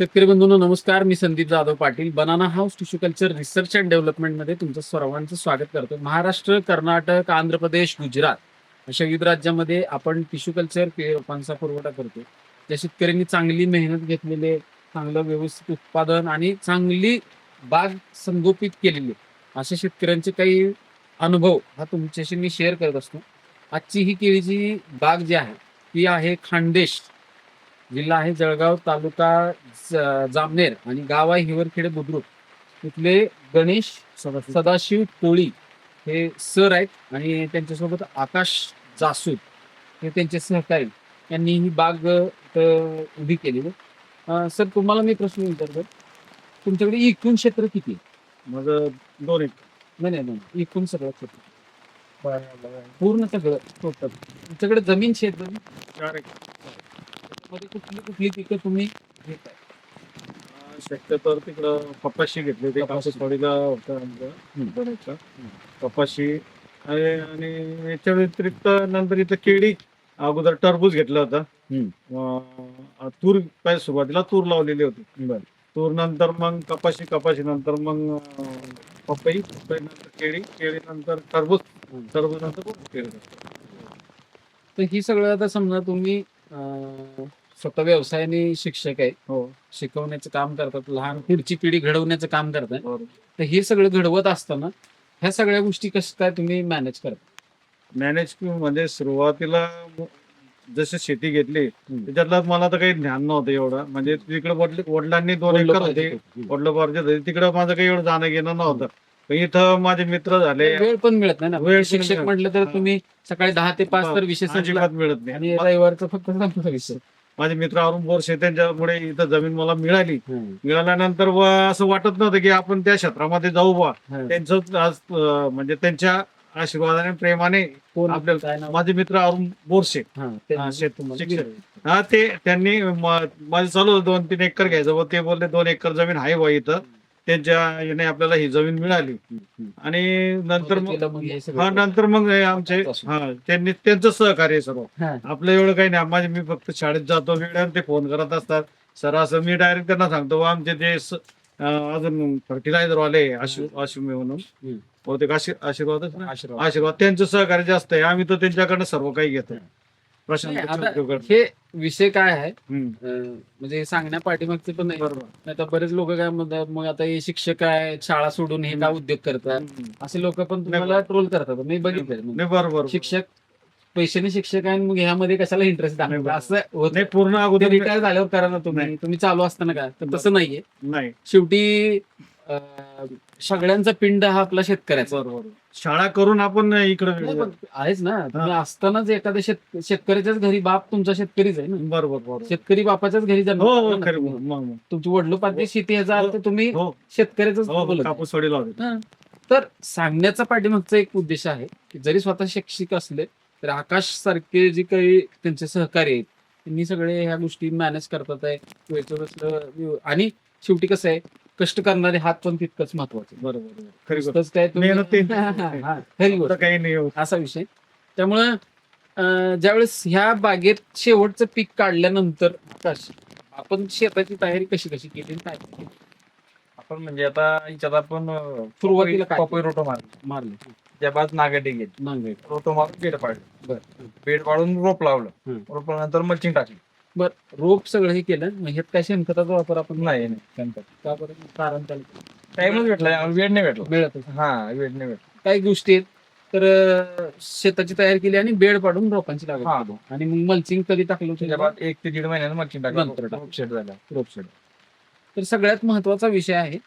शेतकरी बंधूंनो नमस्कार. मी Sandeep Jadhav Patil, banana house tissue culture research and डेव्हलपमेंटमध्ये तुमचं सर्वांचं स्वागत करतो. महाराष्ट्र, कर्नाटक, आंध्र प्रदेश, गुजरात अशा विविध राज्यामध्ये आपण टिश्यू कल्चर रोपांचा पुरवठा करतो. त्या शेतकऱ्यांनी चांगली मेहनत घेतलेले, चांगलं व्यवस्थित उत्पादन आणि चांगली बाग संगोपित केलेली अशा शेतकऱ्यांचे काही अनुभव हा तुमच्याशी मी शेअर करत असतो. आजची ही केळीची बाग जी आहे ती आहे खानदेश, जिल्हा आहे जळगाव, तालुका जामनेर आणि गाव आहे हिवरखेडे बुद्रुक. तिथले गणेश सदाशिव कोळी हे सर आहेत आणि त्यांच्यासोबत आकाश जासूद हे त्यांचे सहकारी यांनी ही बाग उभी केलेली. सर, तुम्हाला मी प्रश्न विचारतो, तुमच्याकडे एकूण क्षेत्र किती आहे? माझं 2 एकर. नाही, एकूण सगळं क्षेत्र पूर्ण सगळं टोटल तुमच्याकडे जमीन क्षेत्र 4 एकर. मध्ये कुठली कुठली पिकं तुम्ही घेताय? शक्यतो तिकडं कपाशी घेतली, ते कपाशी. कासवाडीला होतं आमचं 2 एकर कपाशी आहे. आणि याच्या व्यतिरिक्त नंतर इथं केळी, अगोदर टरबूज घेतलं होतं. तूर पहिले सुरुवातीला तूर लावलेली होती. तूर नंतर मग कपाशी नंतर मग पपई नंतर केळी नंतर टरबूज नंतर केळी. तर ही सगळं आता समजा तुम्ही स्वतः व्यवसायाने शिक्षक आहे, हो, शिकवण्याचं काम करतात, लहान पुढची पिढी घडवण्याचं काम करताय. बरोबर. तर हे सगळं घडवत असताना ह्या सगळ्या गोष्टी कसं काय तुम्ही मॅनेज करता? मॅनेज म्हणजे सुरुवातीला जशी शेती घेतली त्याच्यातलं मला तर काही ज्ञान नव्हतं एवढं. म्हणजे तिकडे वडिलांनी 2 एकर होते, वडिलोपार्जित होते, तिकडे माझं काही एवढं जाणं घेणं नव्हतं. पण इथं माझे मित्र झाले. वेळ पण मिळत नाही ना. वेळ पण शिक्षक मिळत. म्हटलं तर तुम्ही सकाळी 10 ते 5 तर विषय संपला अजिबात मिळत नाही. आणि रविवारचा फक्त संपला विषय. माझे मित्र अरुण बोरसे, त्यांच्यामुळे इथं जमीन मला मिळाली. मिळाल्यानंतर असं वाटत नव्हतं की आपण त्या क्षेत्रामध्ये जाऊ बा. त्यांचं आज म्हणजे त्यांच्या आशीर्वादाने, प्रेमाने कोण आपल्याला काय नाव? माझे मित्र अरुण बोरसे, ते त्यांनी माझं चालू होतं 2-3 एकर घ्यायचं, व ते बोलले 2 एकर जमीन आहे बा इथं. त्यांच्या याने आपल्याला ही जमीन मिळाली. आणि नंतर नंतर मग हे आमचे त्यांनी त्यांचं सहकार्य सर्व. आपलं एवढं काही नाही. माझे मी फक्त शाळेत जातो, वेळेवर ते फोन करत असतात. सर असं मी डायरेक्ट त्यांना सांगतो, आमचे ते अजून फर्टिलायझर वाले आशुमे म्हणून बहुतेक आशीर्वादच ना, आशीर्वाद, त्यांचं सहकार्य जास्त आहे. आम्ही तर त्यांच्याकडनं सर्व काही घेतो. हे विषय काय आहे म्हणजे सांगण्या पाठीमागचे पण नाही. नाही तर बरेच लोक काय म्हणतात, मग आता हे शिक्षक आहे, शाळा सोडून हे काय उद्योग करतात, असे लोक पण तुम्हाला ट्रोल करतात. मी बघितलं, बरोबर. शिक्षक पैशाने शिक्षक आहे, मग ह्यामध्ये कशाला इंटरेस्ट दाखवला असं होत नाही. पूर्ण अगोदर रिटायर झाल्यावर करा ना तुम्ही चालू असताना काय. तर तसं नाहीये. नाही, शेवटी सगळ्यांचा पिंड हा आपला शेतकऱ्याचा. बरोबर. शाळा करून आपण इकडे आहेच ना. तुम्ही असतानाच एखाद्या शेतकऱ्याच्याच घरी बाप तुमचा शेतकरीच आहे ना. बरोबर. शेतकरी बापाच्याच घरी जन्म हो, तुमची वडिलोपार्जित शेती ह्याचा अर्थ तुम्ही शेतकऱ्याचाच बोलत. कापूसवाडी लावते. तर सांगण्याचा पाठीमागचा एक उद्देश आहे की जरी स्वतः शिक्षक असले तर आकाश सारखे जे काही त्यांचे सहकारी आहेत त्यांनी सगळे ह्या गोष्टी मॅनेज करतात आहे. आणि शेवटी कसं आहे, कष्ट करणारे हात पण तितकंच महत्वाचे. बरोबर. खरी गोष्ट काही नाही असा विषय. त्यामुळं ज्यावेळेस ह्या बागेत शेवटचं पीक काढल्यानंतर आपण शेताची तयारी कशी केली, काय केली? आपण म्हणजे आता याच्यात आपण सुरुवातीला काय पपई रोटो मारले? त्या बाद नागेटे गेले, नांगेड. रोटो मारून बेड पाडलं. बरं. बेड पाडून रोप लावलं. रोप नंतर मल्चिंग टाकली. बरं, रोप सगळं हे केलं. मग ह्यात काय शेणखताचा वापर आपण नाही का बरं? कारण त्याला टाइमच भेटला, वेळ नाही भेटला. मिळत वेळ नाही भेटला. काही गोष्टी आहेत. तर शेताची तयारी केली आणि बेड पाडून रोपांची लागवड केली. आणि मग मल्चिंग कधी टाकलं त्याच्या बाद 1 ते 1.5 महिन्यानं मल्चिंग नंतर टाकलं. रोप शेड झाला. रोपशेड. तर सगळ्यात महत्वाचा विषय आहे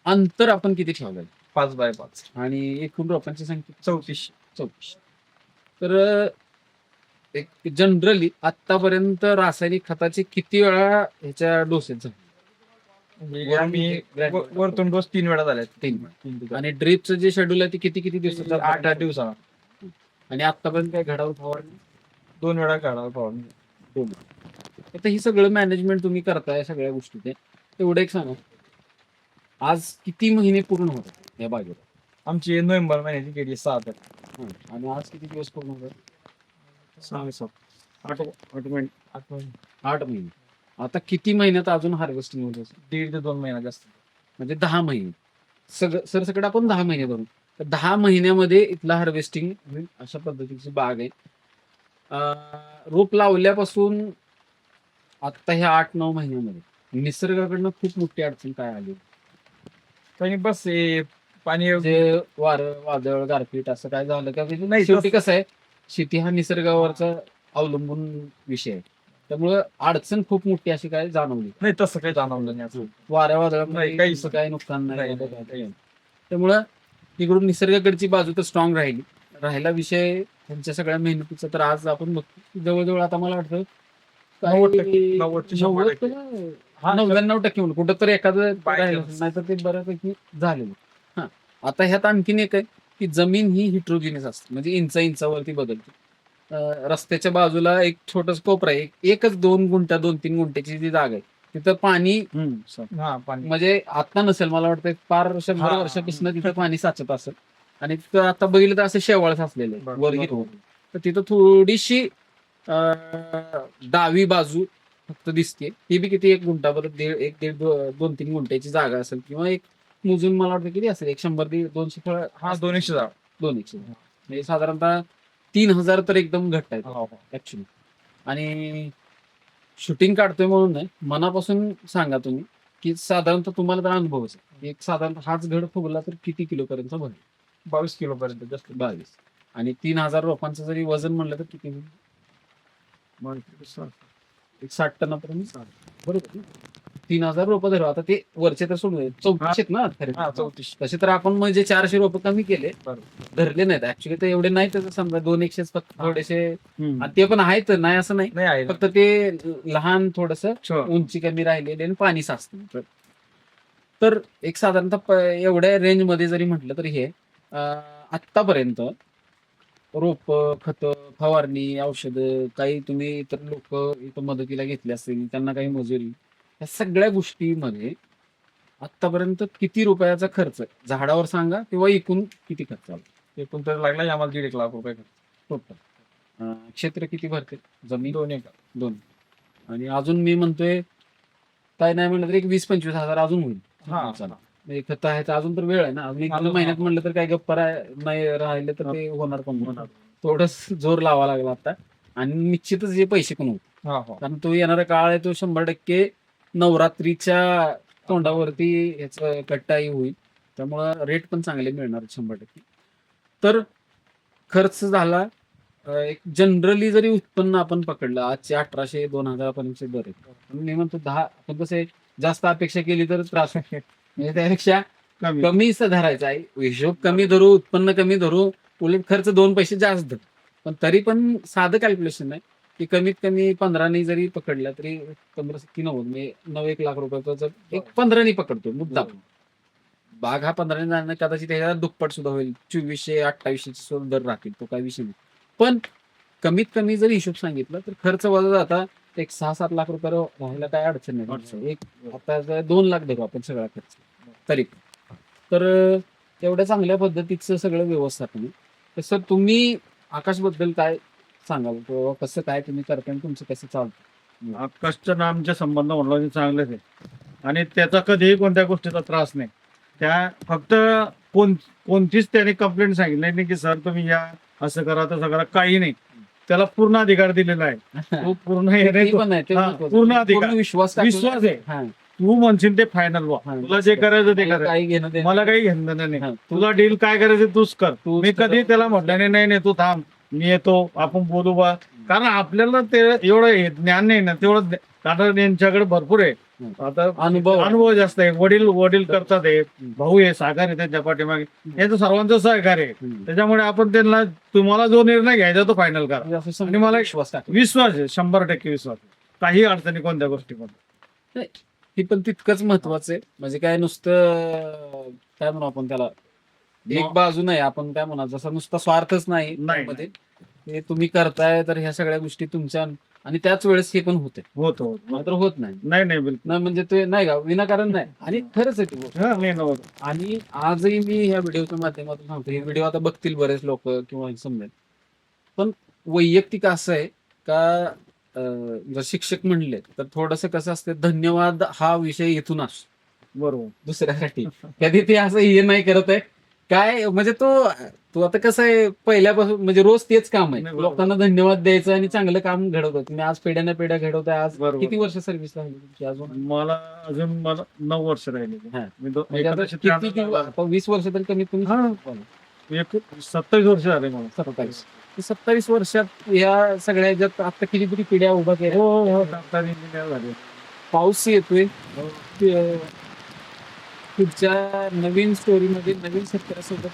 अंतर आपण किती ठेवलं 5x5 आणि एकूण रोपांची संख्या 34. तर एक जनरली आतापर्यंत रासायनिक खताचे किती वेळा ह्याच्या डोसेस झाले? म्हणजे आम्ही वरतून डोस 3 वेळा झाले. 3 आणि ड्रिपचं जे शेड्यूल आहे ते किती दिवसाचं? 8 दिवसाला. आणि आतापर्यंत काय घडावर फवारणी? 2 वेळा काढावं फवारणी. आता ही सगळं मॅनेजमेंट तुम्ही करताय सगळ्या गोष्टी. ते एवढं एक सांगा, आज किती महिने पूर्ण होतात या बागेवर? आमची नोव्हेंबर महिन्याची केली 6 तारीख. आणि आज किती दिवस पूर्ण होतात? 6-7-8 महिने. 8 महिने. आता किती महिन्यात अजून हार्वेस्टिंग होत असेल? 1.5 ते 2 महिना जास्त. म्हणजे 10 महिने सरसकट आपण 10 महिने धरून, तर 10 महिन्यामध्ये इथला हार्वेस्टिंग होईल अशा पद्धतीची बाग आहे. रोप लावल्यापासून आता ह्या 8-9 महिन्यामध्ये निसर्गाकडनं खूप मोठी अडचण काय आली? आणि बस हे पाणी जे वारं वादळ गारपीट असं काय झालं का? म्हणजे नाही, शेवटी कसं आहे, शेती हा निसर्गावरचा अवलंबून विषय आहे. त्यामुळं अडचण खूप मोठी अशी काय जाणवली? नाही, तसं काही जाणवलं नाही अजून. वाऱ्या नाही, वादळामध्ये काहीच काही काही नुकसान नाही नाही, झालं, नाही, काही नाही. त्यामुळं तिकडून निसर्गाकडची बाजू तर स्ट्रॉंग राहिली. राहिला विषय त्यांच्या सगळ्या मेहनतीचा, तर आज आपण बघतो जवळजवळ आता मला वाटतं 90% 90 ते 100% 99% म्हणून कुठंतरी एखादं By राहिलं chance. नाही तर ते बऱ्यापैकी झालेलं. हा, आता ह्यात आणखीन एक आहे की जमीन ही हिट्रोजिनियस असते, म्हणजे इंचावरती बदलते. रस्त्याच्या बाजूला एक छोटस कोपरा आहे, एकच 2 गुंठा 2-3 गुंठ्याची जी जागा आहे, तिथं पाणी हा पाणी म्हणजे आता नसेल, मला वाटतं फार 100 हा. वर्षापासून तिथं पाणी साचत असेल. आणि तिथं आता बघितलं तर असं शेवाळ साचलेलं आहे वर हिरवं. तर तिथं थोडीशी डावी बाजू फक्त दिसते, ती बी किती 1 गुंठा, परत 1-1.5 2-3 गुंठ्याची जागा असेल, किंवा एक मोजून मला वाटतं किती असेल, 100-200 फळ. हा 200 झाड. 200 म्हणजे साधारणतः 3000 तर एकदम घट्ट आहेत हो, हो. ऍक्च्युली. आणि शूटिंग काढतोय म्हणून नाही, मनापासून सांगा तुम्ही की साधारणतः तुम्हाला तर अनुभवच आहे, एक साधारणतः हाच घड फुगला तर किती किलो पर्यंत भरेल? 22 किलो पर्यंत जास्त. 22. आणि 3000 रोपांचं जरी वजन म्हणलं तर किती होईल? एक 60 टनापर्यंत. बरोबर ना? 3000 रोपं धरू, आता ते वरचे तर सोडून 34 आहेत ना खरे. हा 34. तसे तर आपण म्हणजे 400 रोपं कमी केले, धरले नाहीत ऍक्च्युली. तर एवढे नाही, तर समजा 200 फक्त थोडेसे, आणि ते पण आहेत, नाही असं नाही, नाही आहे. फक्त ते लहान थोडस अच्छा. उंची कमी राहिलेली आणि पाणी साचतं. तर एक साधारणतः एवढ्या रेंज मध्ये जरी म्हटलं तरी हे आतापर्यंत रोप, खत, फवारणी, औषधं, काही तुम्ही इतर लोक इथं मदतीला घेतले असतील, त्यांना काही मजुरी, या सगळ्या गोष्टीमध्ये आतापर्यंत किती रुपयाचा खर्च झाडावर सांगा, किंवा एकूण किती खर्च आला एकूण तर लागला आम्हाला 1.5 लाख रुपये. टोटल? क्षेत्र किती भरते जमीन? 2 एकर. 2. आणि अजून मी म्हणतोय, काय नाही म्हणलं तरी एक 20-25 हजार अजून होईल. हा. चला, म्हणजे खत आहे तर अजून तर वेळ आहे ना, अजून एक अजून महिन्यात हा. म्हणलं तर काय गप्पा नाही राहिले तर ते होणार पण होणार. थोडस जोर लावा लागला आता, आणि निश्चितच जे पैसे पण होते, हा हो. कारण तो येणारा काळ आहे तो 100% नवरात्रीच्या तोंडावरती ह्याचं कट्टाई होईल. त्यामुळं रेट पण चांगले मिळणार 100%. तर खर्च झाला, एक जनरली जरी उत्पन्न आपण पकडलं, आजचे 1800-2000 पर्यंतचे दर आहेत. मी म्हणतो 10, आपण कसं आहे, जास्त अपेक्षा केली तर त्रास आहे. म्हणजे त्यापेक्षा कमी धरायचा आहे, हिशोब कमी धरू, उत्पन्न कमी धरू, उलट खर्च 2 पैसे जास्त धरू. पण तरी पण साधं कॅल्क्युलेशन आहे की कमीत कमी 15 जरी पकडला तरी 15-90 म्हणजे 9-1 लाख रुपयाचा एक 15 पकडतो मुद्दा. बाग हा 15 जाणं कदाचित त्याच्या दुप्पट सुद्धा होईल, 2400-2800 दर राहतील, तो काही विषय नाही. पण कमीत कमी जर हिशोब सांगितलं तर खर्च वजा जाता एक 6-7 लाख रुपये राहायला काय अडचण नाही. एक आता 2 लाख धरू आपण सगळा खर्च तरी. तर तेवढ्या चांगल्या पद्धतीचं सगळं व्यवस्थापन आहे. तसं तुम्ही आकाशबद्दल काय सांगाल, किंवा कसं काय तुम्ही करता आणि तुमचं कसं चालतं? आकाशचं आमच्या संबंध म्हणलं की चांगलेच आहे, आणि त्याचा कधीही कोणत्या गोष्टीचा त्रास नाही. त्या फक्त कोणतीच त्याने कंप्लेंट सांगितली नाही की सर तुम्ही या, असं करा तसं करा, काही नाही. त्याला पूर्ण अधिकार दिलेला आहे. तो पूर्ण हे नाही, ते पण आहे, ते हा, महत्त्वाचं. पूर्ण अधिकार, पूर्ण विश्वास टाकून- विश्वास आहे. हा, तू म्हणशील ते फायनल वा, हा. तुला जे करायचं ते करायचं, काही घेणं देणं मला काही घेणं देणं हा, नाही. तू- तुला डील काय करायचं तूच कर. तूच मी कर. कधी त्याला म्हटलं नाही नाही तू थांब, मी येतो, आपण बोलू बा. कारण आपल्याला ते एवढं ज्ञान नाही ना, तेवढं कारण यांच्याकडे भरपूर आहे. आता अनुभव जास्त आहे. वडील करतात, आहे भाऊ आहे, सागर आहे त्यांच्या पाठीमागे, यांचं सर्वांचं सहकार्य आहे. त्याच्यामुळे आपण त्यांना, तुम्हाला जो निर्णय घ्यायचा तो फायनल करा. म्हणजे असं आणि मला विश्वास टाकून. विश्वास आहे, 100% विश्वास आहे. काही अडचणी कोणत्या गोष्टीमध्ये. हे पण तितकंच महत्वाचं आहे. म्हणजे काय नुसतं काय म्हणू आपण त्याला, एक बाजू नाही, आपण काय म्हणा, जसं नुसता स्वार्थच नाही नाही. त्यामध्ये. हे तुम्ही करताय तर ह्या सगळ्या गोष्टी तुमच्या, आणि त्याच वेळेस हे पण होते, होतो मात्र होत नाही. नाही बिलकुल नाही म्हणजे ते नाही का विनाकारण नाही, आणि खरंच आहे ते. हा, नाही नव्हतं. आणि आजही मी ह्या व्हिडिओच्या माध्यमातून सांगतो, हे व्हिडिओ आता बघतील बरेच लोक किंवा समजेल, पण वैयक्तिक असं आहे का जर शिक्षक म्हणले तर थोडस कसं असतं, धन्यवाद हा विषय इथून असतो बरोबर. दुसऱ्यासाठी. कधी ते असं हे नाही करत आहे काय, म्हणजे तो आता कसं आहे, पहिल्यापासून म्हणजे रोज तेच काम आहे, नाही, बरोबर. लोकांना धन्यवाद द्यायचं आणि चांगलं काम घडवतो. तुम्ही आज पिढ्याने पिढ्या घडवताय. आज बरोबर. किती वर्ष सर्व्हिस लागली तुमची अजून? अजून मला 9 वर्ष राहिले. हा. मी म्हणजे आता 20 वर्ष तरी कमीत कमी. हा. 27 वर्ष झाले मला. 27 वर्षात या सगळ्या ह्याच्यात आता कितीतरी पिढ्या उभा केल्या. हो डॉक्टर इंजिनियर झाले. पाऊस येतोय. पुढच्या नवीन स्टोरीमध्ये नवीन शेतकऱ्यासोबत